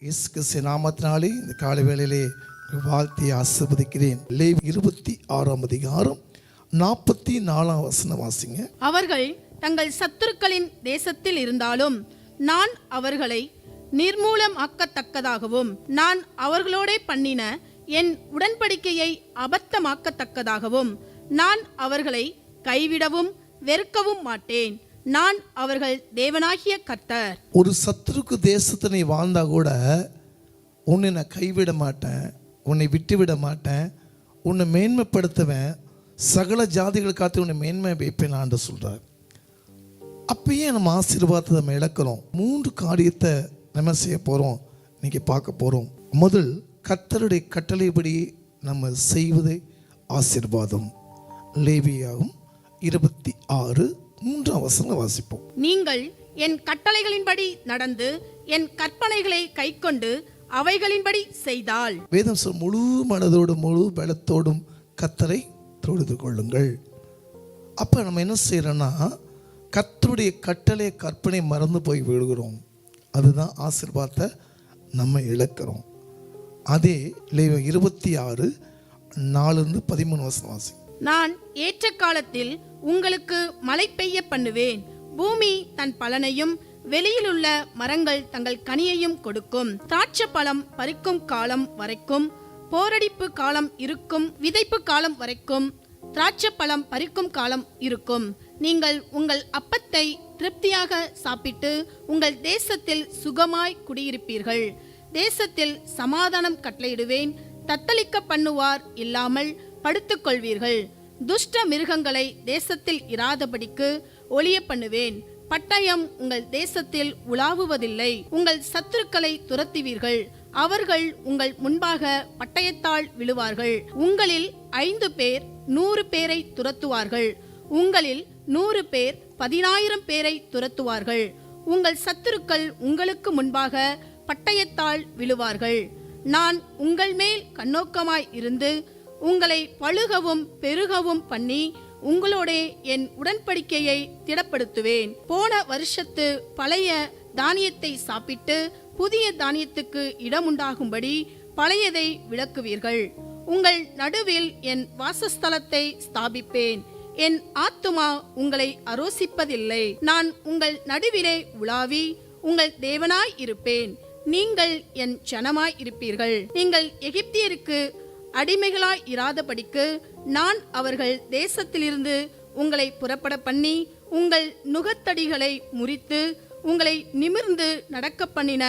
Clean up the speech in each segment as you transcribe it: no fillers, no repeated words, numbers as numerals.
இயேசு கிறிஸ்து நாமத்தினாலே இந்த காலை வேளையிலே வாழ்த்தி ஆசீர்வதிக்கிறேன். லேவி 26ஆம் அதிகாரம் 44ஆம் வசனம் வாசிங்க. அவர்கள் தங்கள் சத்துருக்களின் தேசத்தில் இருந்தாலும் நான் அவர்களை நிர்மூலமாக்கத்தக்கதாகவும் நான் அவர்களோடே பண்ணின என் உடன்படிக்கையை அபத்தமாக்கத்தக்கதாகவும் நான் அவர்களை கைவிடவும் வெறுக்கவும் மாட்டேன். நான் அவர்கள் தேவனாகிய கர்த்தர். ஒரு சத்துருக்கு தேசத்தை நீ வாழ்ந்தா கூட உன்னை நான் கைவிட மாட்டேன், உன்னை விட்டுவிட மாட்டேன், உன்னை மேன்மைப்படுத்துவேன், சகல ஜாதிகள் காத்து உன்னை மேன்மை வைப்பேன் ஆண்டு சொல்றார். அப்பயே நம்ம ஆசீர்வாதத்தை நம்ம இழக்கிறோம். 3 காரியத்தை நம்ம செய்ய போகிறோம், இன்னைக்கு பார்க்க போகிறோம். முதல், கர்த்தருடைய கட்டளைப்படி நம்ம செய்வதே ஆசீர்வாதம். லேவியாகும் 26:3 வசனம் வாசிப்போம். நீங்கள் என் கட்டளைகளின்படி நடந்து என் கற்பனைகளை கைக்கொண்டு அவைகளின்படி செய்தால். வேதம் சொல், முழு மனதோடும் முழு பலத்தோடும் கர்த்தரை தொழுது கொள்ளுங்கள். அப்போ நம்ம என்ன செய்யறோம்னா, கர்த்தருடைய கட்டளை கற்பனை மறந்து போய் விடுகிறோம். அதுதான் ஆசீர்வாதத்தை நம்ம இழக்கிறோம். அதே லேவியா 26:4-13 வசனம் வாசி. நான் ஏற்ற காலத்தில் உங்களுக்கு மழை பெய்ய பண்ணுவேன், பூமி தன் பலனையும் வெளியிலுள்ள மரங்கள் தங்கள் கனியையும் கொடுக்கும். திராட்சை பழம் பறிக்கும் காலம் வரைக்கும் போரடிப்பு காலம் இருக்கும், விதைப்பு காலம் வரைக்கும் திராட்சை பழம் பறிக்கும் காலம் இருக்கும். நீங்கள் உங்கள் அப்பத்தை திருப்தியாக சாப்பிட்டு உங்கள் தேசத்தில் சுகமாய் குடியிருப்பீர்கள். தேசத்தில் சமாதானம் கட்டளையிடுவேன், தத்தளிக்க பண்ணுவார் இல்லாமல் படுத்துக்கொள்வீர்கள். துஷ்ட மிருகங்களை தேசத்தில் இராதபடிக்கு ஒளிய பண்ணுவேன். பட்டயம் உங்கள் தேசத்தில் உலாவுவதில்லை. உங்கள் சத்துருக்களை துரத்துவீர்கள், அவர்கள் உங்கள் முன்பாக பட்டயத்தால் விழுவார்கள். உங்களில் 5 பேர் 100 பேரை துரத்துவார்கள், உங்களில் 100 பேர் 10,000 பேரை துரத்துவார்கள். உங்கள் சத்துருக்கள் உங்களுக்கு முன்பாக பட்டயத்தால் விழுவார்கள். நான் உங்கள் மேல் கண்ணோக்கமாய் இருந்து உங்களை பழுகவும் பெருகவும் பண்ணி உங்களோட என் உடன்படிக்கையை திடப்படுத்துவேன். போன வருஷத்து பழைய தானியத்தை சாப்பிட்டு புதிய தானியத்துக்கு இடமுண்டாகும்படி பழையதை விலக்குவீர்கள். உங்கள் நடுவில் என் வாசஸ்தலத்தை ஸ்தாபிப்பேன். என் ஆத்துமா உங்களை அரோசிப்பதில்லை. நான் உங்கள் நடுவிலே உலாவி உங்கள் தேவனாய் இருப்பேன். நீங்கள் என் ஜனமாய் இருப்பீர்கள். நீங்கள் எகிப்தியருக்கு அடிமைகளாய் இராதபடிக்கு நான் அவர்கள் தேசத்திலிருந்து உங்களை புறப்பட பண்ணி உங்கள் நுகத்தடிகளை முறித்து உங்களை நிமிர்ந்து நடக்க பண்ணின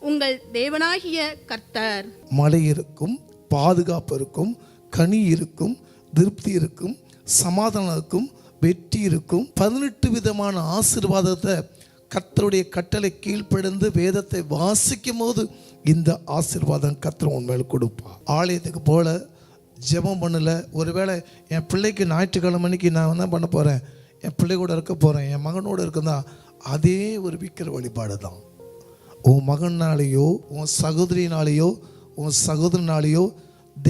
உங்கள் தேவனாகிய கர்த்தர். மழை இருக்கும், பாதுகாப்பு இருக்கும், கனி இருக்கும், திருப்தி இருக்கும், சமாதானம் இருக்கும், வெற்றி இருக்கும். 18 விதமான ஆசீர்வாதத்தை கர்த்தருடைய கட்டளை கீழ்ப்படிந்து வேதத்தை வாசிக்கும் போது இந்த ஆசீர்வாதம் கர்த்தர் உண்மையில் கொடுப்பா. ஆலயத்துக்கு போல ஜெபம் பண்ணல, ஒருவேளை என் பிள்ளைக்கு ஞாயிற்றுக்கிழமை அன்னைக்கு நான் என்ன பண்ண போகிறேன், என் பிள்ளை கூட இருக்க போகிறேன், என் மகனோடு இருக்குதா, அதே ஒரு விக்கிர வழிபாடு தான். உன் மகனாலேயோ உன் சகோதரினாலேயோ உன் சகோதரனாலேயோ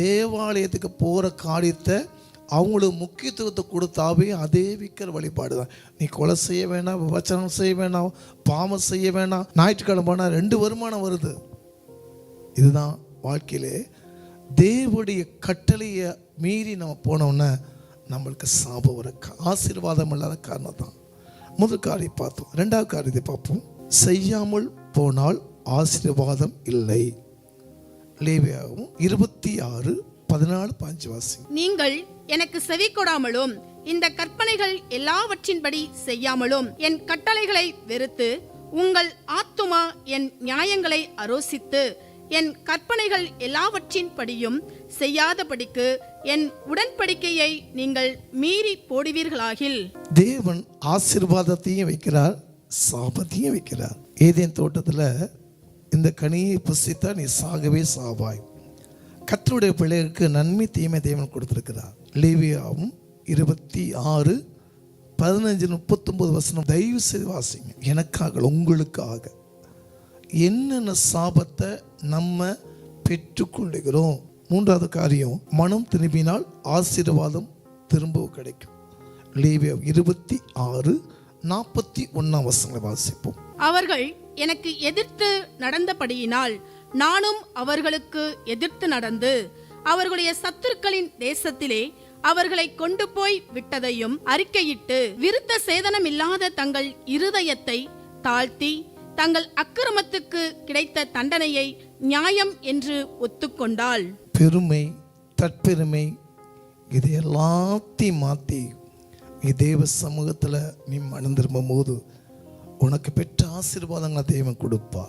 தேவாலயத்துக்கு போகிற காரியத்தை அவங்களுக்கு முக்கியத்துவத்தை கொடுத்தாவே அதே விக்கிர வழிபாடு தான். நீ கொலை செய்ய வேணாம், விபச்சாரம் செய்ய வேணாம், பாவம் செய்ய வேணாம், ஞாயிற்றுக்கிழமை போனால் 2 வருமானம் வருது. இதுதான் வாழ்க்கையிலே தேவனுடைய கட்டளையை மீறி நம்ம போனோம்னா நம்மளுக்கு சாபம் வர ஆசீர்வாதம் இல்லாத காரணம் தான். முதல் காரியம் பார்த்தோம். 2வது காரியத்தை பார்ப்போம். செய்யாமல் போனால் ஆசீர்வாதம் இல்லை. லேவியாவும் 26:14-15 வாசி. நீங்கள் எனக்கு செவி கொடாமலும் இந்த கற்பனைகள் எல்லாவற்றின்படி செய்யாமலும் என் கட்டளைகளை வெறுத்து உங்கள் ஆத்துமா என் நியாயங்களை அரோசித்து என் கற்பனைகள் எல்லாவற்றின் படியும் செய்யாதபடிக்கு என் உடன்படிக்கையை நீங்கள் மீறி போடுவீர்களாகில். தேவன் ஆசீர்வாதத்தையும் வைக்கிறார், சாபத்தையும் வைக்கிறார். ஏதேன் தோட்டத்தில் இந்த கனியை புசித்தா நீ சாகவே சாவாய். கர்த்தருடைய பிள்ளைகளுக்கு நன்மை தீமை தேவன் கொடுத்திருக்கிறார். லேவியாவும் 26:15-39 வசனம் தயவு செய்து வாசிங்க. எனக்காக உங்களுக்காக என்னென்ன சாபத்தை நம்ம பெற்றுக்கொள்ளுகிறோம். 3வது காரியம், மனம் திரும்பினால் ஆசீர்வாதம் திரும்ப கிடைக்கும். லேவியா 26:41 வாசிப்போம். அவர்கள் எனக்கு எதிர்த்து நடந்தபடியினால் நானும் அவர்களுக்கு எதிர்த்து நடந்து அவர்களுடைய சத்துருக்களின் தேசத்திலே அவர்களை கொண்டு போய் விட்டதையும் அறிக்கையிட்டு விருத்த சேதனமில்லாத தங்கள் இருதயத்தை தாழ்த்தி தங்கள் அக்கிரமத்துக்கு கிடைத்த தண்டனையை நியாயம் என்று ஒத்துக்கொண்டாள். பெருமை, தற்பெருமை, இது எல்லாத்தையும் மாற்றி நீ தேவ சமூகத்தில் நீ மனம் திரும்பும் போது உனக்கு பெற்ற ஆசீர்வாதங்களை தேவன் கொடுப்பா.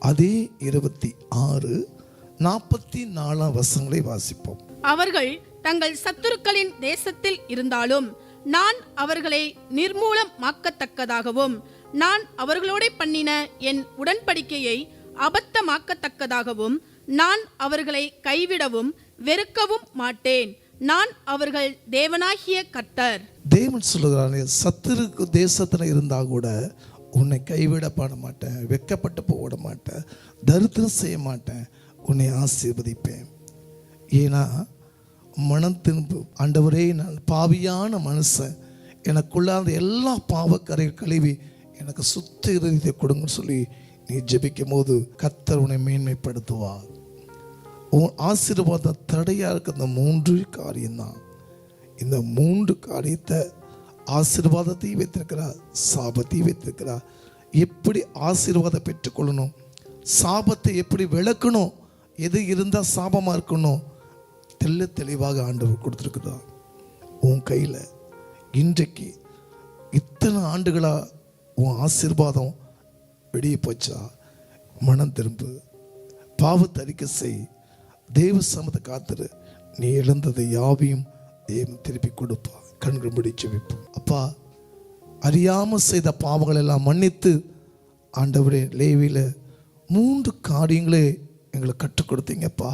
அதே 26-44 வசனங்களை வாசிப்போம். அவர்கள் தங்கள் சத்துருக்களின் தேசத்தில் இருந்தாலும் நான் அவர்களை நிர்மூலமாக்கத்தக்கதாகவும் நான் அவர்களோட பண்ணின என் உடன்படிக்கையை அபத்தமாக்கத்தக்கதாகவும் நான் அவர்களை கைவிடவும் வெறுக்கவும் மாட்டேன். நான் அவர்கள் தேவனாகிய கர்த்தர். தேவன் சொல்லுகிறானே, சத்துருக்கு தேசத்தில் இருந்தா கூட உன்னை கைவிட பாட மாட்டேன், வெக்கப்பட்டு போட மாட்டேன், தரித்திரம் செய்ய மாட்டேன், உன்னை ஆசீர்வதிப்பேன். ஏன்னா மனம் திரும்பு ஆண்டவரே, நான் பாவியான மனுஷன், எனக்குள்ளாத எல்லா பாவக்கரை கழுவி எனக்கு சுத்த இருதயத்தை கொடுங்கன்னு சொல்லி நீ ஜெபிக்கும் போது கர்த்தர் உன்னை மேன்மைப்படுத்துவார். உன் ஆசீர்வாதம் தடையாக இருக்க இந்த 3 காரியம்தான். இந்த 3 காரியத்தை ஆசீர்வாதத்தையும் வைத்திருக்கிறார், சாபத்தையும் வைத்திருக்கிறார். எப்படி ஆசீர்வாதம் பெற்றுக்கொள்ளணும், சாபத்தை எப்படி விளக்கணும், எது இருந்தால் சாபமாக இருக்கணும், தெளிவாக ஆண்டவர் கொடுத்துருக்கிறார் உன் கையில். இன்றைக்கு இத்தனை ஆண்டுகளாக உன் ஆசீர்வாதம் வெளியே போச்சா? மனம் திரும்பு, பாவத்தை அறிக்கை செய், தேவ சமத்தை காத்துரு. நீ இழந்ததை யாவையும் தேவன் திருப்பி கொடுப்பா. கண்கள் முடிச்சு வைப்போம். அப்பா, அறியாமல் செய்த பாவங்கள் எல்லாம் மன்னித்து ஆண்டவரே, லேவியில் 3 காரியங்களே எங்களுக்கு கற்றுக் கொடுத்தீங்கப்பா.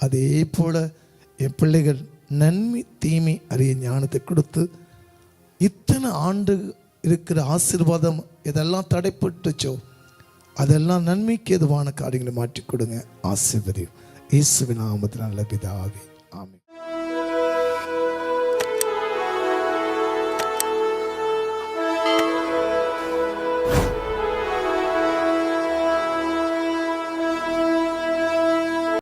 அதே போல் என் பிள்ளைகள் நன்மை தீமை அறிய ஞானத்தை கொடுத்து இத்தனை ஆண்டு இருக்கிற ஆசீர்வாதம் எதெல்லாம் தடைப்பட்டுச்சோ அதெல்லாம் நன்மைக்கு எதுவான காரியங்களை மாற்றி கொடுங்க. ஆசீர்வதியும். இயேசுவின் நாமத்தில் நல்ல பிதாவே, ஆமென்.